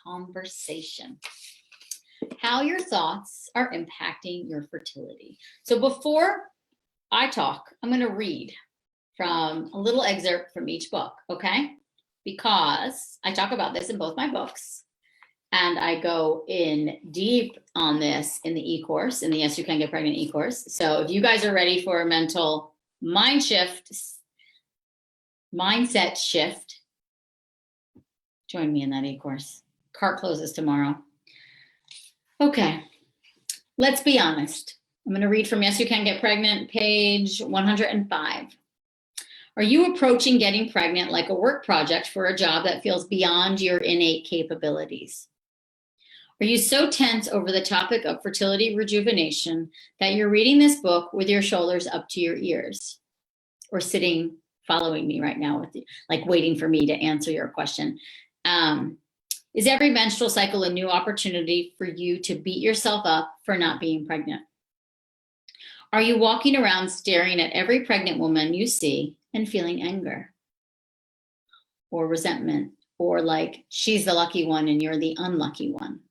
conversation. How your thoughts are impacting your fertility. So before I talk, I'm going to read from a little excerpt from each book, okay? Because I talk about this in both my books, and I go in deep on this in the e-course, in the Yes You Can Get Pregnant e-course. So if you guys are ready for a mental mindset shift, join me in that e-course. Cart closes tomorrow. Okay, let's be honest. I'm going to read from Yes You Can Get Pregnant, page 105. Are you approaching getting pregnant like a work project for a job that feels beyond your innate capabilities? Are you so tense over the topic of fertility rejuvenation that you're reading this book with your shoulders up to your ears, or sitting following me right now with you, like waiting for me to answer your question? Is every menstrual cycle a new opportunity for you to beat yourself up for not being pregnant? Are you walking around staring at every pregnant woman you see and feeling anger or resentment, or like she's the lucky one and you're the unlucky one?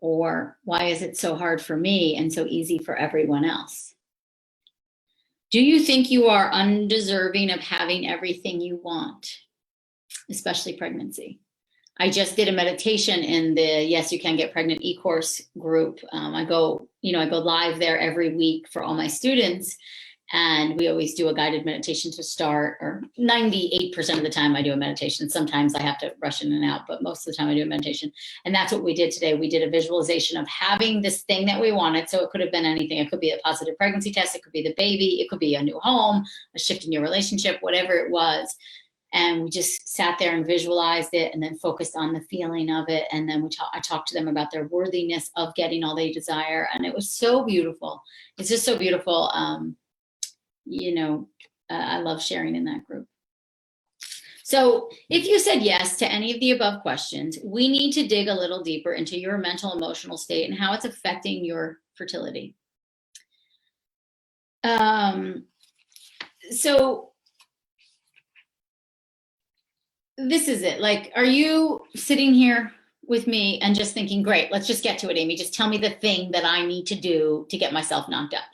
Or why is it so hard for me and so easy for everyone else? Do you think you are undeserving of having everything you want, especially pregnancy? I just did a meditation in the Yes You Can Get Pregnant e-course group. I go live there every week for all my students, and we always do a guided meditation to start, or 98% of the time I do a meditation. Sometimes I have to rush in and out, but most of the time I do a meditation. And that's what we did today. We did a visualization of having this thing that we wanted. So it could have been anything. It could be a positive pregnancy test. It could be the baby. It could be a new home, a shift in your relationship, whatever it was. And we just sat there and visualized it, and then focused on the feeling of it. And then I talked to them about their worthiness of getting all they desire. And it was so beautiful. It's just so beautiful. I love sharing in that group. So if you said yes to any of the above questions, we need to dig a little deeper into your mental, emotional state and how it's affecting your fertility. So this is it. Like, are you sitting here with me and just thinking, great, let's just get to it, Amy. Just tell me the thing that I need to do to get myself knocked up.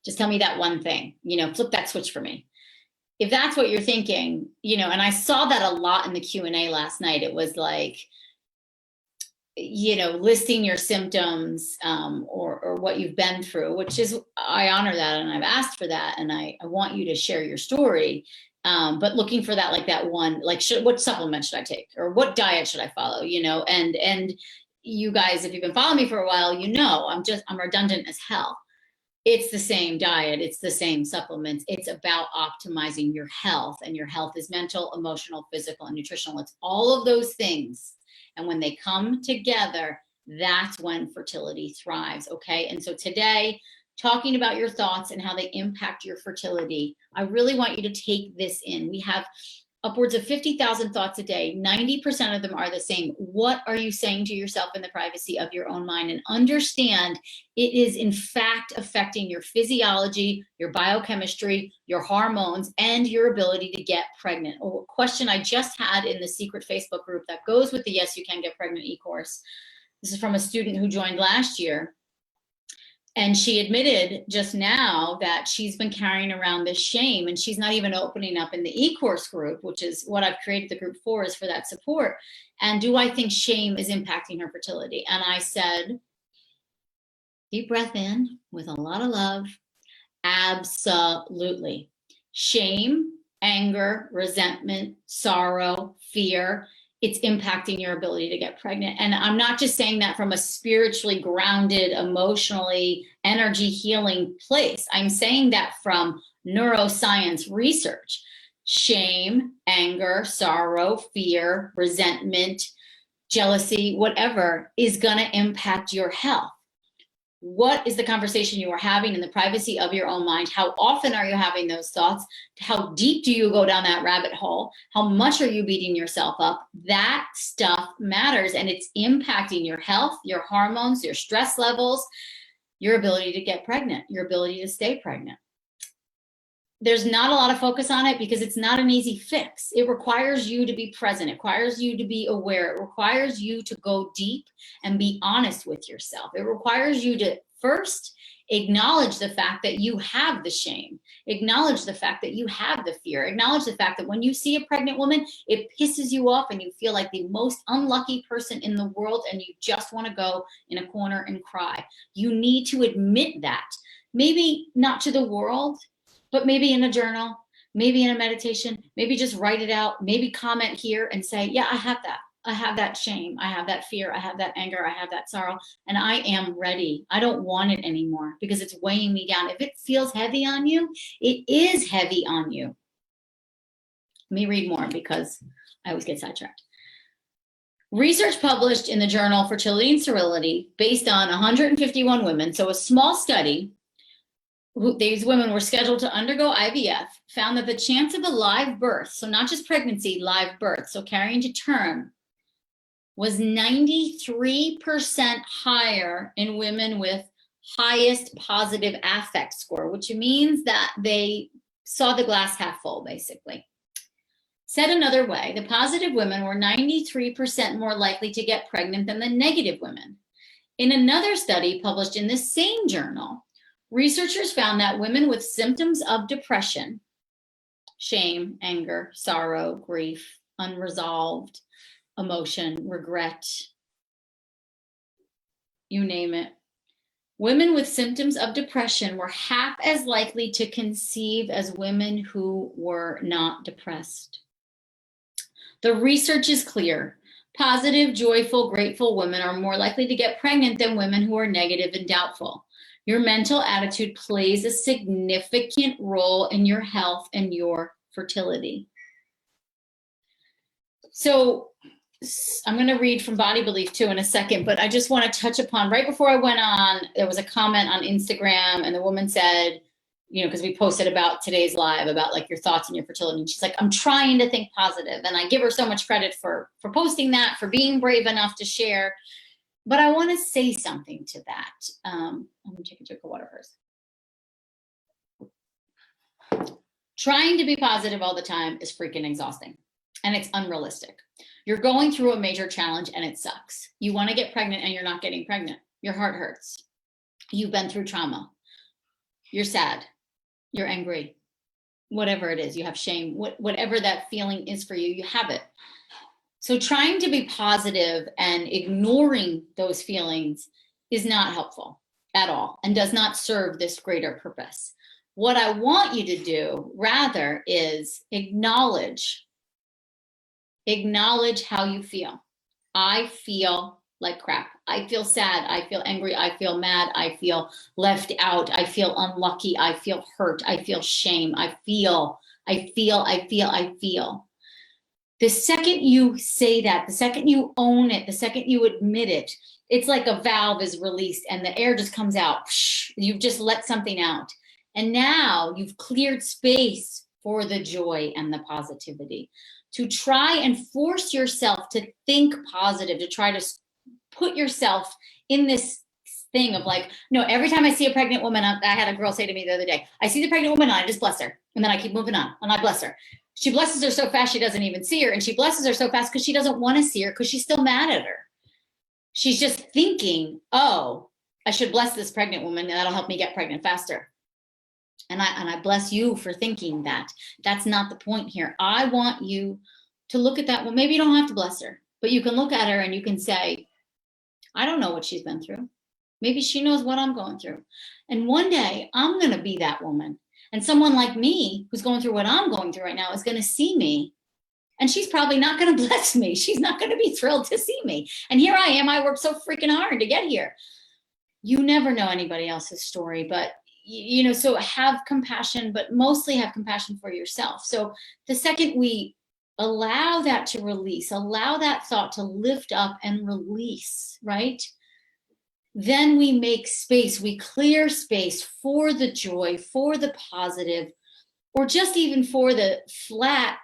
Just tell me that one thing, flip that switch for me. If that's what you're thinking, and I saw that a lot in the Q&A last night. It was like, listing your symptoms or what you've been through, which is, I honor that, and I've asked for that, and I want you to share your story. But looking for that, like that one, like what supplement should I take, or what diet should I follow, and you guys, if you've been following me for a while, I'm redundant as hell. It's the same diet. It's the same supplements. It's about optimizing your health, and your health is mental, emotional, physical, and nutritional. It's all of those things. And when they come together, that's when fertility thrives. Okay. And so today, talking about your thoughts and how they impact your fertility, I really want you to take this in. We have upwards of 50,000 thoughts a day. 90% of them are the same. What are you saying to yourself in the privacy of your own mind? And understand it is in fact affecting your physiology, your biochemistry, your hormones, and your ability to get pregnant. A question I just had in the secret Facebook group that goes with the Yes You Can Get Pregnant e-course. This is from a student who joined last year. And she admitted just now that she's been carrying around this shame, and she's not even opening up in the e-course group, which is what I've created the group for, is for that support. And do I think shame is impacting her fertility? And I said, deep breath in with a lot of love. Absolutely. Shame, anger, resentment, sorrow, fear, it's impacting your ability to get pregnant. And I'm not just saying that from a spiritually grounded, emotionally, energy healing place. I'm saying that from neuroscience research. Shame, anger, sorrow, fear, resentment, jealousy, whatever is going to impact your health. What is the conversation you are having in the privacy of your own mind? How often are you having those thoughts? How deep do you go down that rabbit hole? How much are you beating yourself up? That stuff matters, and it's impacting your health, your hormones, your stress levels, your ability to get pregnant, your ability to stay pregnant. there's not a lot of focus on it because it's not an easy fix. It requires you to be present. It requires you to be aware. It requires you to go deep and be honest with yourself. It requires you to first acknowledge the fact that you have the shame, acknowledge the fact that you have the fear, acknowledge the fact that when you see a pregnant woman, it pisses you off and you feel like the most unlucky person in the world and you just want to go in a corner and cry. You need to admit that. Maybe not to the world, but maybe in a journal, maybe in a meditation, maybe just write it out, maybe comment here and say, yeah, I have that. I have that shame. I have that fear. I have that anger. I have that sorrow. And I am ready. I don't want it anymore because it's weighing me down. If it feels heavy on you, it is heavy on you. Let me read more because I always get sidetracked. Research published in the journal Fertility and Sterility based on 151 women, so a small study, these women were scheduled to undergo IVF, found that the chance of a live birth, so not just pregnancy, live birth, so carrying to term, was 93% higher in women with highest positive affect score, which means that they saw the glass half full, basically. Said another way, the positive women were 93% more likely to get pregnant than the negative women. In another study published in the same journal, researchers found that women with symptoms of depression, shame, anger, sorrow, grief, unresolved emotion, regret, you name it. Women with symptoms of depression were half as likely to conceive as women who were not depressed. The research is clear. Positive, joyful, grateful women are more likely to get pregnant than women who are negative and doubtful. Your mental attitude plays a significant role in your health and your fertility. So I'm going to read from Body Belief too in a second, but I just want to touch upon, right before I went on, there was a comment on Instagram and the woman said, you know, because we posted about today's live about like your thoughts and your fertility. And she's like, I'm trying to think positive. And I give her so much credit for posting that, for being brave enough to share. But I want to say something to that. I'm going to take a drink of water first. Trying to be positive all the time is freaking exhausting and it's unrealistic. You're going through a major challenge and it sucks. You want to get pregnant and you're not getting pregnant. Your heart hurts. You've been through trauma. You're sad. You're angry. Whatever it is, you have shame. Whatever that feeling is for you, you have it. So trying to be positive and ignoring those feelings is not helpful at all and does not serve this greater purpose. What I want you to do rather is acknowledge how you feel. I feel like crap. I feel sad. I feel angry. I feel mad. I feel left out. I feel unlucky. I feel hurt. I feel shame. I feel. The second you say that, the second you own it, the second you admit it, it's like a valve is released and the air just comes out. You've just let something out. And now you've cleared space for the joy and the positivity. To try and force yourself to think positive, to try to put yourself in this thing of like, no, every time I see a pregnant woman, I had a girl say to me the other day, I see the pregnant woman and I just bless her. And then I keep moving on and I bless her. She blesses her so fast she doesn't even see her. And she blesses her so fast because she doesn't want to see her because she's still mad at her. She's just thinking, oh, I should bless this pregnant woman and that'll help me get pregnant faster. And I bless you for thinking that. That's not the point here. I want you to look at that. Well, maybe you don't have to bless her, but you can look at her and you can say, I don't know what she's been through. Maybe she knows what I'm going through. And one day I'm going to be that woman. And someone like me who's going through what I'm going through right now is going to see me. And she's probably not going to bless me. She's not going to be thrilled to see me. And here I am. I worked so freaking hard to get here. You never know anybody else's story, but so have compassion, but mostly have compassion for yourself. So the second we allow that to release, allow that thought to lift up and release, right? Then we make space, we clear space for the joy, for the positive, or just even for the flat,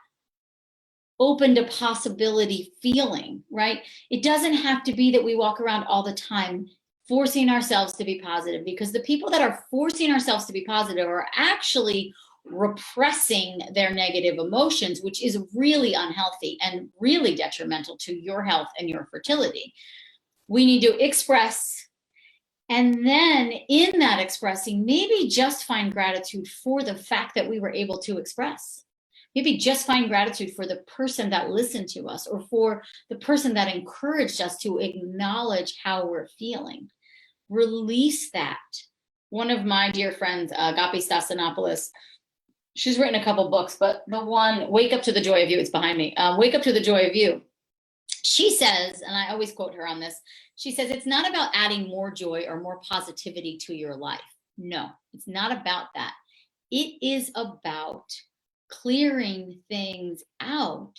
open to possibility feeling, right? It doesn't have to be that we walk around all the time forcing ourselves to be positive, because the people that are forcing ourselves to be positive are actually repressing their negative emotions, which is really unhealthy and really detrimental to your health and your fertility. We need to express, and then in that expressing, maybe just find gratitude for the fact that we were able to express. Maybe just find gratitude for the person that listened to us, or for the person that encouraged us to acknowledge how we're feeling. Release that. One of my dear friends, Agapi Stasinopoulos, she's written a couple books, but the one, Wake Up to the Joy of You, it's behind me. Wake Up to the Joy of You. She says, and I always quote her on this, she says, it's not about adding more joy or more positivity to your life. No, it's not about that. It is about clearing things out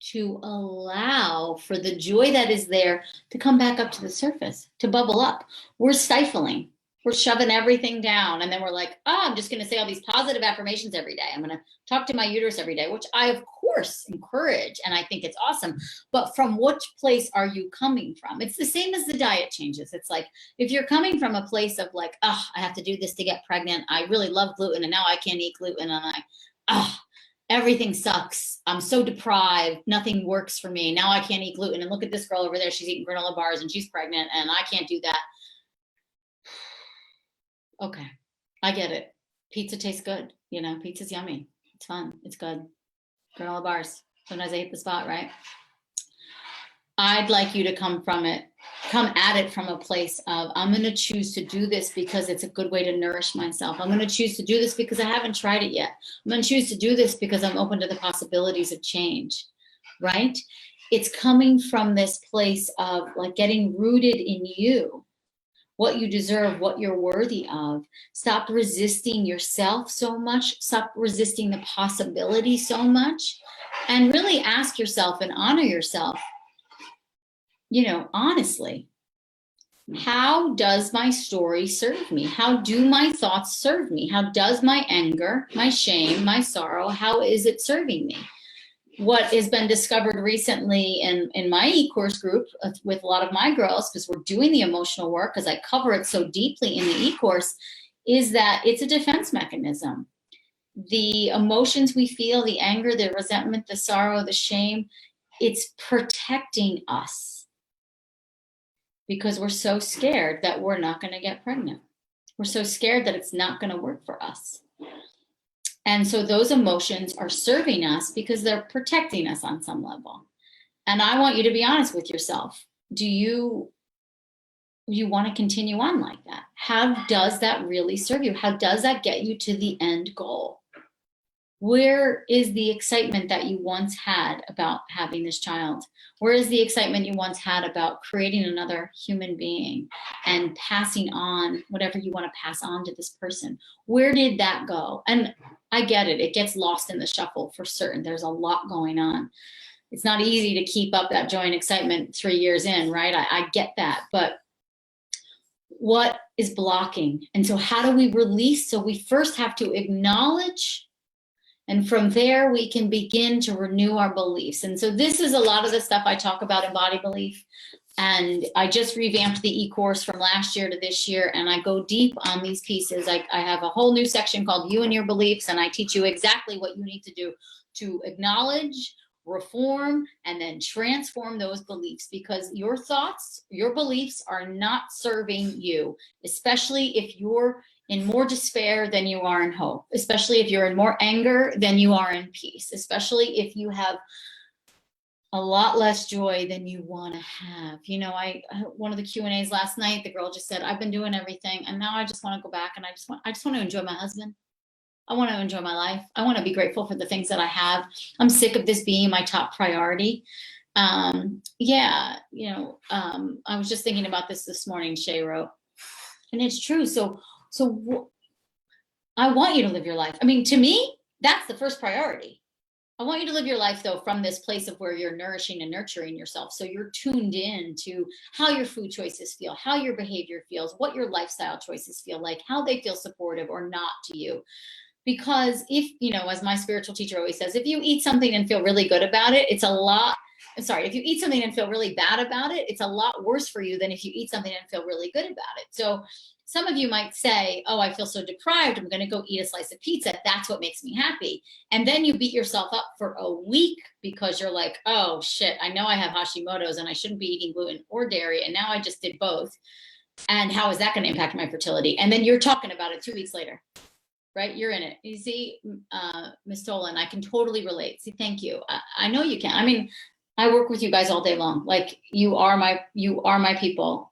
to allow for the joy that is there to come back up to the surface, to bubble up. We're stifling. We're shoving everything down. And then we're like, oh, I'm just going to say all these positive affirmations every day. I'm going to talk to my uterus every day, which I, of course, encourage. And I think it's awesome. But from which place are you coming from? It's the same as the diet changes. It's like, if you're coming from a place of like, oh, I have to do this to get pregnant. I really love gluten and now I can't eat gluten. And everything sucks. I'm so deprived. Nothing works for me. Now I can't eat gluten. And look at this girl over there. She's eating granola bars and she's pregnant and I can't do that. Okay, I get it. Pizza tastes good. You know, pizza's yummy. It's fun. It's good. Granola bars. Sometimes I hit the spot, right? I'd like you to come at it from a place of, I'm going to choose to do this because it's a good way to nourish myself. I'm going to choose to do this because I haven't tried it yet. I'm going to choose to do this because I'm open to the possibilities of change, right? It's coming from this place of like getting rooted in you, what you deserve, what you're worthy of. Stop resisting yourself so much. Stop resisting the possibility so much. And really ask yourself and honor yourself, you know, honestly, how does my story serve me? How do my thoughts serve me? How does my anger, my shame, my sorrow, how is it serving me? What has been discovered recently in my e-course group with a lot of my girls, because we're doing the emotional work, because I cover it so deeply in the e-course, is that it's a defense mechanism. The emotions we feel, the anger, the resentment, the sorrow, the shame, it's protecting us because we're so scared that we're not going to get pregnant. We're so scared that it's not going to work for us. And so those emotions are serving us because they're protecting us on some level. And I want you to be honest with yourself. Do you want to continue on like that? How does that really serve you? How does that get you to the end goal? Where is the excitement that you once had about having this child? Where is the excitement you once had about creating another human being and passing on whatever you want to pass on to this person? Where did that go? And I get it. It gets lost in the shuffle for certain. There's a lot going on. It's not easy to keep up that joy and excitement 3 years in, right? I get that. But what is blocking? And so how do we release? So we first have to acknowledge, and from there, we can begin to renew our beliefs. And so this is a lot of the stuff I talk about in body belief. And I just revamped the e-course from last year to this year, and I go deep on these pieces. I have a whole new section called You and Your Beliefs, and I teach you exactly what you need to do to acknowledge, reform, and then transform those beliefs, because your thoughts, your beliefs are not serving you, especially if you're in more despair than you are in hope, especially if you're in more anger than you are in peace, especially if you have a lot less joy than you want to have. You know, one of the Q&As last night, the girl just said, I've been doing everything and now I just want to go back and I just want to enjoy my husband. I want to enjoy my life. I want to be grateful for the things that I have. I'm sick of this being my top priority. I was just thinking about this morning, Shay wrote, and it's true. So I want you to live your life. I mean, to me, that's the first priority. I want you to live your life, though, from this place of where you're nourishing and nurturing yourself. So you're tuned in to how your food choices feel, how your behavior feels, what your lifestyle choices feel like, how they feel supportive or not to you. Because if, as my spiritual teacher always says, if you eat something and feel really good about it, it's a lot sorry, if you eat something and feel really bad about it, it's a lot worse for you than if you eat something and feel really good about it. So some of you might say, oh, I feel so deprived, I'm going to go eat a slice of pizza. That's what makes me happy. And then you beat yourself up for a week because you're like, oh shit, I know I have Hashimoto's and I shouldn't be eating gluten or dairy. And now I just did both. And how is that going to impact my fertility? And then you're talking about it 2 weeks later, right? You're in it. You see, Ms. Tolan, I can totally relate. See, thank you. I know you can. I mean, I work with you guys all day long. Like you are my people.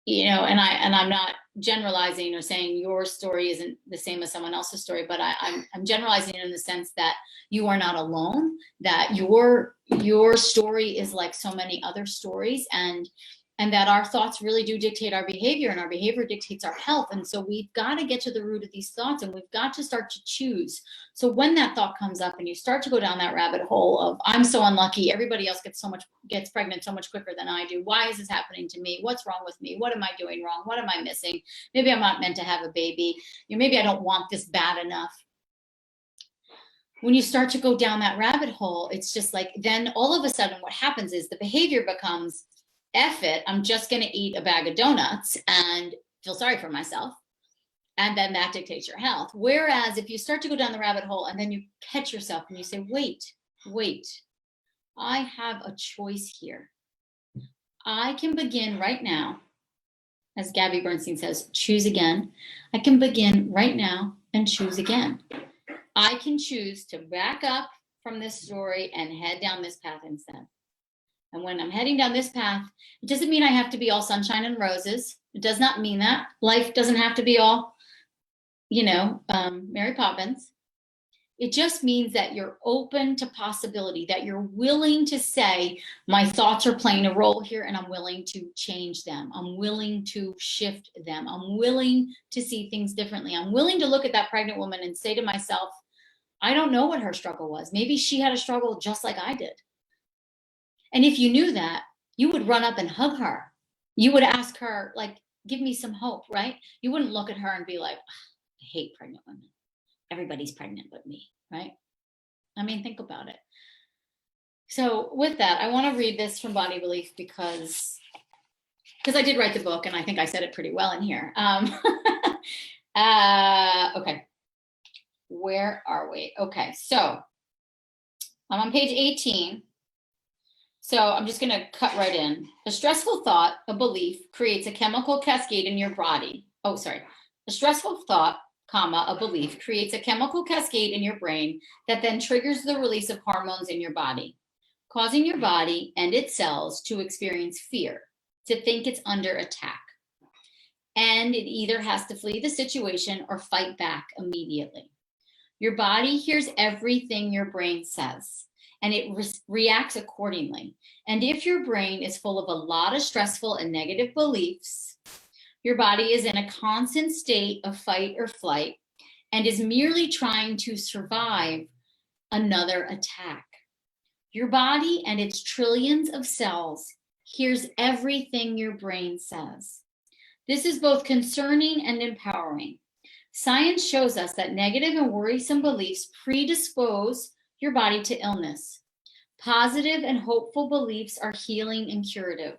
You know, and I'm not generalizing or saying your story isn't the same as someone else's story, but I'm generalizing in the sense that you are not alone, that your story is like so many other stories, and that our thoughts really do dictate our behavior, and our behavior dictates our health. And so we've got to get to the root of these thoughts, and we've got to start to choose. So when that thought comes up and you start to go down that rabbit hole of, I'm so unlucky, everybody else gets pregnant so much quicker than I do. Why is this happening to me? What's wrong with me? What am I doing wrong? What am I missing? Maybe I'm not meant to have a baby. You know, maybe I don't want this bad enough. When you start to go down that rabbit hole, it's just like, then all of a sudden what happens is the behavior becomes, F it, I'm just going to eat a bag of donuts and feel sorry for myself. And then that dictates your health. Whereas if you start to go down the rabbit hole and then you catch yourself and you say, wait, I have a choice here. I can begin right now, as Gabby Bernstein says, choose again. I can begin right now and choose again. I can choose to back up from this story and head down this path instead. And when I'm heading down this path, it doesn't mean I have to be all sunshine and roses. It does not mean that. Life doesn't have to be all, you know, Mary Poppins. It just means that you're open to possibility, that you're willing to say, my thoughts are playing a role here and I'm willing to change them. I'm willing to shift them. I'm willing to see things differently. I'm willing to look at that pregnant woman and say to myself, I don't know what her struggle was. Maybe she had a struggle just like I did. And if you knew that, you would run up and hug her. You would ask her, like, give me some hope, right? You wouldn't look at her and be like, I hate pregnant women. Everybody's pregnant but me, right? I mean, think about it. So with that, I want to read this from Body Belief because I did write the book and I think I said it pretty well in here. Okay. Where are we? Okay, so I'm on page 18. So I'm just going to cut right in. A stressful thought, a belief, creates a chemical cascade in your body. Oh, sorry. A stressful thought, comma, a belief, creates a chemical cascade in your brain that then triggers the release of hormones in your body, causing your body and its cells to experience fear, to think it's under attack. And it either has to flee the situation or fight back immediately. Your body hears everything your brain says, and it reacts accordingly. And if your brain is full of a lot of stressful and negative beliefs, your body is in a constant state of fight or flight and is merely trying to survive another attack. Your body and its trillions of cells hears everything your brain says. This is both concerning and empowering. Science shows us that negative and worrisome beliefs predispose your body to illness. Positive and hopeful beliefs are healing and curative.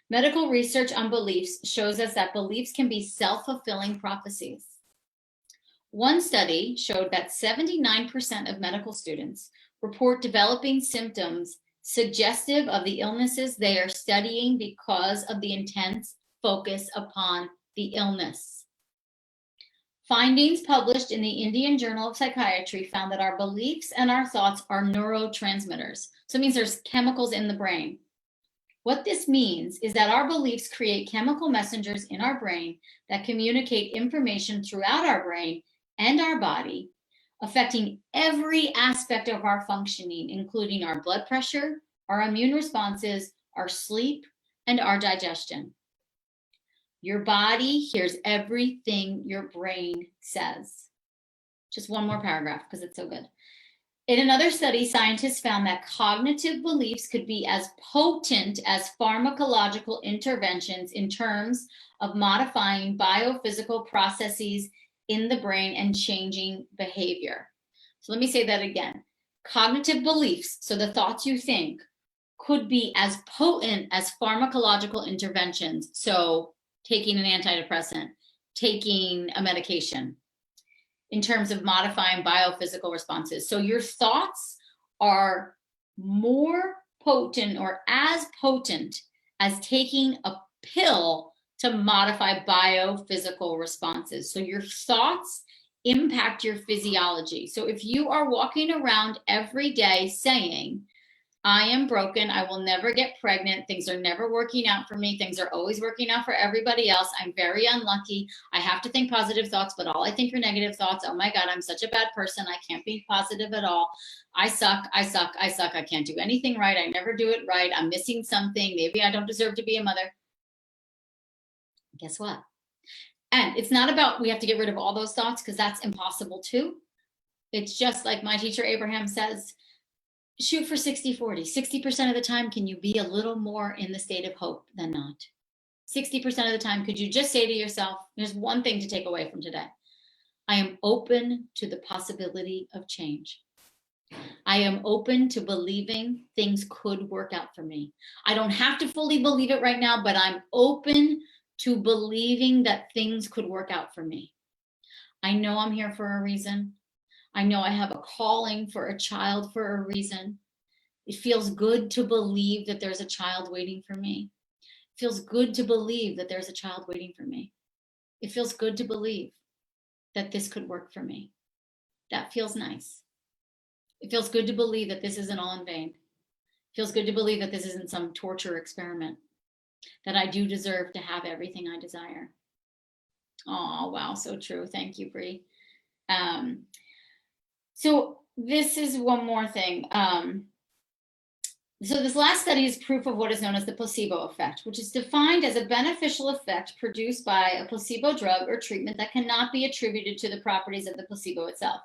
Medical research on beliefs shows us that beliefs can be self-fulfilling prophecies. One study showed that 79% of medical students report developing symptoms suggestive of the illnesses they are studying because of the intense focus upon the illness. Findings published in the Indian Journal of Psychiatry found that our beliefs and our thoughts are neurotransmitters. So it means there's chemicals in the brain. What this means is that our beliefs create chemical messengers in our brain that communicate information throughout our brain and our body, affecting every aspect of our functioning, including our blood pressure, our immune responses, our sleep, and our digestion. Your body hears everything your brain says. Just one more paragraph because it's so good. In another study, scientists found that cognitive beliefs could be as potent as pharmacological interventions in terms of modifying biophysical processes in the brain and changing behavior. So let me say that again. Cognitive beliefs, so the thoughts you think, could be as potent as pharmacological interventions. So taking an antidepressant, taking a medication, in terms of modifying biophysical responses. So your thoughts are more potent or as potent as taking a pill to modify biophysical responses. So your thoughts impact your physiology. So if you are walking around every day saying, I am broken, I will never get pregnant, things are never working out for me, things are always working out for everybody else, I'm very unlucky, I have to think positive thoughts, but all I think are negative thoughts, oh my God, I'm such a bad person, I can't be positive at all, I suck, I suck, I suck, I can't do anything right, I never do it right, I'm missing something, maybe I don't deserve to be a mother. Guess what? And it's not about we have to get rid of all those thoughts, because that's impossible too. It's just like my teacher Abraham says, shoot for 60-40. 60% of the time, can you be a little more in the state of hope than not? 60% of the time, could you just say to yourself, there's one thing to take away from today. I am open to the possibility of change. I am open to believing things could work out for me. I don't have to fully believe it right now, but I'm open to believing that things could work out for me. I know I'm here for a reason. I know I have a calling for a child for a reason. It feels good to believe that there's a child waiting for me. It feels good to believe that there's a child waiting for me. It feels good to believe that this could work for me. That feels nice. It feels good to believe that this isn't all in vain. It feels good to believe that this isn't some torture experiment, that I do deserve to have everything I desire. Oh, wow, so true. Thank you, Bree. So this is one more thing. So this last study is proof of what is known as the placebo effect, which is defined as a beneficial effect produced by a placebo drug or treatment that cannot be attributed to the properties of the placebo itself.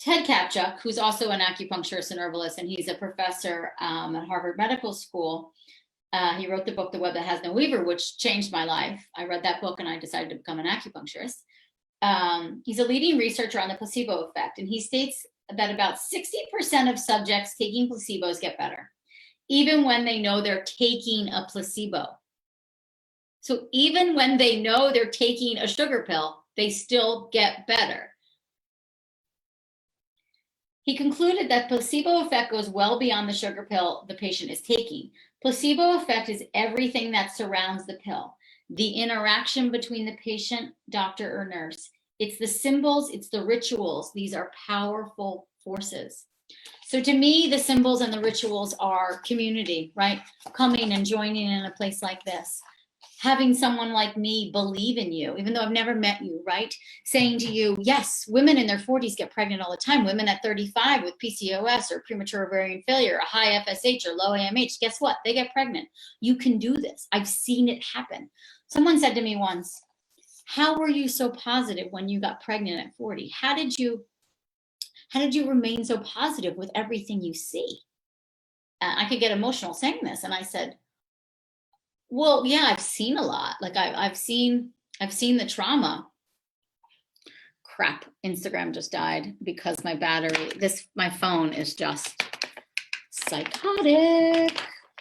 Ted Kapchuk, who's also an acupuncturist and herbalist, and he's a professor at Harvard Medical School, he wrote the book, The Web That Has No Weaver, which changed my life. I read that book and I decided to become an acupuncturist. He's a leading researcher on the placebo effect, and he states that about 60% of subjects taking placebos get better, even when they know they're taking a placebo. So even when they know they're taking a sugar pill, they still get better. He concluded that placebo effect goes well beyond the sugar pill the patient is taking. Placebo effect is everything that surrounds the pill, the interaction between the patient, doctor, or nurse. It's the symbols, it's the rituals. These are powerful forces. So to me, the symbols and the rituals are community, right? Coming and joining in a place like this. Having someone like me believe in you, even though I've never met you, right? Saying to you, yes, women in their 40s get pregnant all the time. Women at 35 with PCOS or premature ovarian failure, a high FSH or low AMH, guess what? They get pregnant. You can do this. I've seen it happen. Someone said to me once, how were you so positive when you got pregnant at 40? How did you remain so positive with everything you see? I could get emotional saying this. And I said, well, yeah, I've seen a lot. Like I've seen the trauma. Crap, Instagram just died because my phone is just psychotic.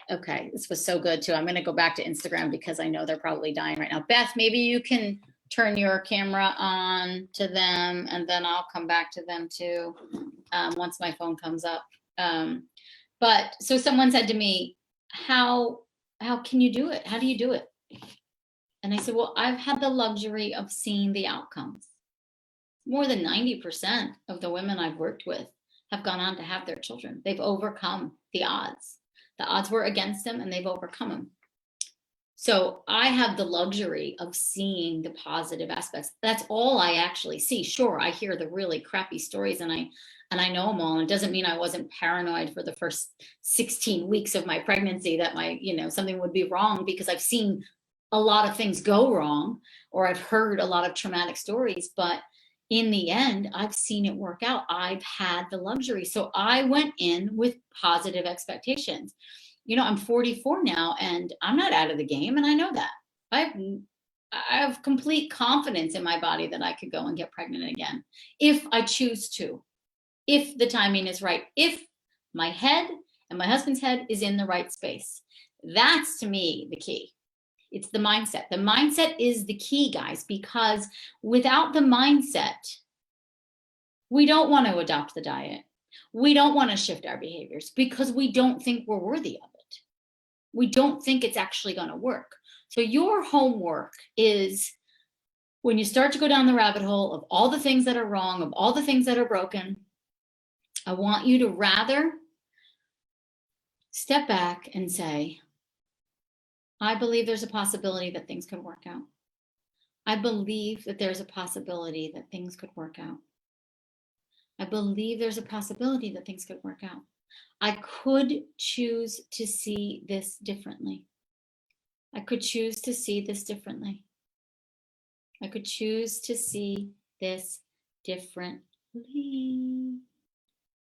Okay, this was so good too. I'm gonna go back to Instagram because I know they're probably dying right now. Beth, maybe you can turn your camera on to them and then I'll come back to them too once my phone comes up. But so someone said to me, how can you do it? How do you do it? And I said, well, I've had the luxury of seeing the outcomes. More than 90% of the women I've worked with have gone on to have their children. They've overcome the odds. The odds were against them and they've overcome them. So I have the luxury of seeing the positive aspects. That's all I actually see. Sure, I hear the really crappy stories and I know them all. And it doesn't mean I wasn't paranoid for the first 16 weeks of my pregnancy that something would be wrong, because I've seen a lot of things go wrong, or I've heard a lot of traumatic stories, but in the end, I've seen it work out. I've had the luxury. So I went in with positive expectations. I'm 44 now and I'm not out of the game. And I know that. I have complete confidence in my body that I could go and get pregnant again if I choose to. if the timing is right, if my head and my husband's head is in the right space. That's to me the key. It's the mindset. The mindset is the key, guys, because without the mindset, we don't want to adopt the diet. We don't want to shift our behaviors because we don't think we're worthy of it. We don't think it's actually going to work. So your homework is, when you start to go down the rabbit hole of all the things that are wrong, of all the things that are broken, I want you to rather step back and say, I believe there's a possibility that things could work out. I believe that there's a possibility that things could work out. I believe there's a possibility that things could work out. I could choose to see this differently. I could choose to see this differently. I could choose to see this differently.